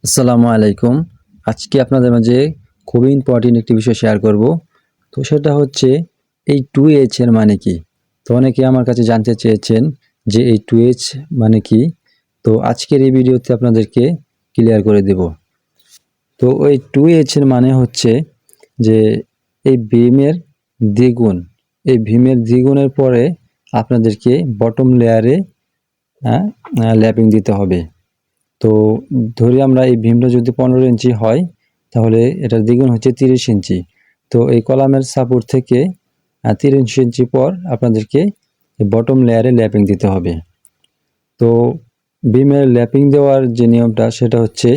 আসসালামু আলাইকুম। আজকে আপনাদের মাঝে খুবই ইম্পর্টেন্ট একটি বিষয় শেয়ার করব। তো সেটা হচ্ছে এই 2H এর মানে কি? তো অনেকে আমার কাছে জানতে চেয়েছেন যে এই 2H মানে কি? তো আজকের এই ভিডিওতে আপনাদেরকে ক্লিয়ার করে দেব। তো ওই 2H এর মানে হচ্ছে যে এই ভীমের দ্বিগুণ। এই ভীমের দ্বিগুণের পরে আপনাদেরকে বটম লেয়ারে ল্যাপিং দিতে হবে। তো ধরি আমরা এই ভীমটা যদি 15 ইঞ্চি হয় তাহলে এটার দ্বিগুণ হচ্ছে 30 ইঞ্চি। তো এই কলামের সাপোর্ট থেকে 30 ইঞ্চি পর আপনাদেরকে বটম লেয়ারে ল্যাপিং দিতে হবে। তো ভীমের ল্যাপিং দেওয়ার যে নিয়মটা সেটা হচ্ছে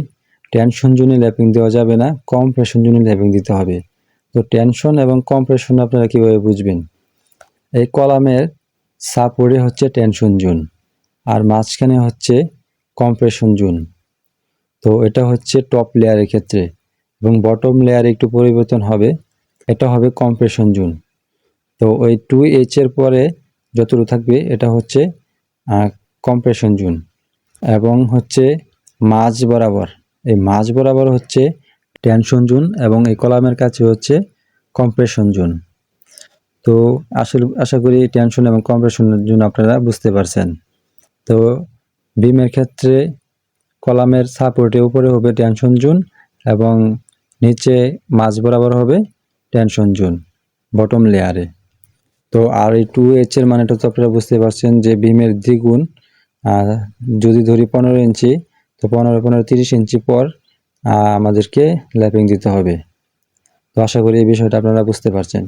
টেনশন জোনে ল্যাপিং দেওয়া যাবে না, কম্প্রেশন জোনে ল্যাপিং দিতে হবে। তো টেনশন এবং কম্প্রেশন আপনারা কীভাবে বুঝবেন? এই কলামের সাপোর্টে হচ্ছে টেনশন জোন আর মাঝখানে হচ্ছে কম্প্রেশন জোন। তো এটা হচ্ছে টপ লেয়ারের ক্ষেত্রে এবং বটম লেয়ারে একটু পরিবর্তন হবে, এটা হবে কম্প্রেশন জোন। তো ওই 2H এর পরে যতটুকু থাকবে এটা হচ্ছে কম্প্রেশন জোন এবং হচ্ছে মাঝ বরাবর, এই মাঝ বরাবর হচ্ছে টেনশন জোন এবং এই কলামের কাছে হচ্ছে কম্প্রেশন জোন। তো আশা করি টেনশন এবং কম্প্রেশনের জন্য আপনারা বুঝতে পারছেন। তো বিমের ক্ষেত্রে কলামের সাপোর্টে উপরে হবে টেনশন জোন এবং নিচে মাঝ বরাবর হবে টেনশন জোন বটম লেয়ারে। তো আর এই 2H এর মানেটা তো আপনারা বুঝতে পারছেন যে বিমের দ্বিগুণ। যদি ধরি 15 ইঞ্চি, তো 15 30 ইঞ্চি পর আমাদেরকে ল্যাপিং দিতে হবে। তো আশা করি এই বিষয়টা আপনারা বুঝতে পারছেন।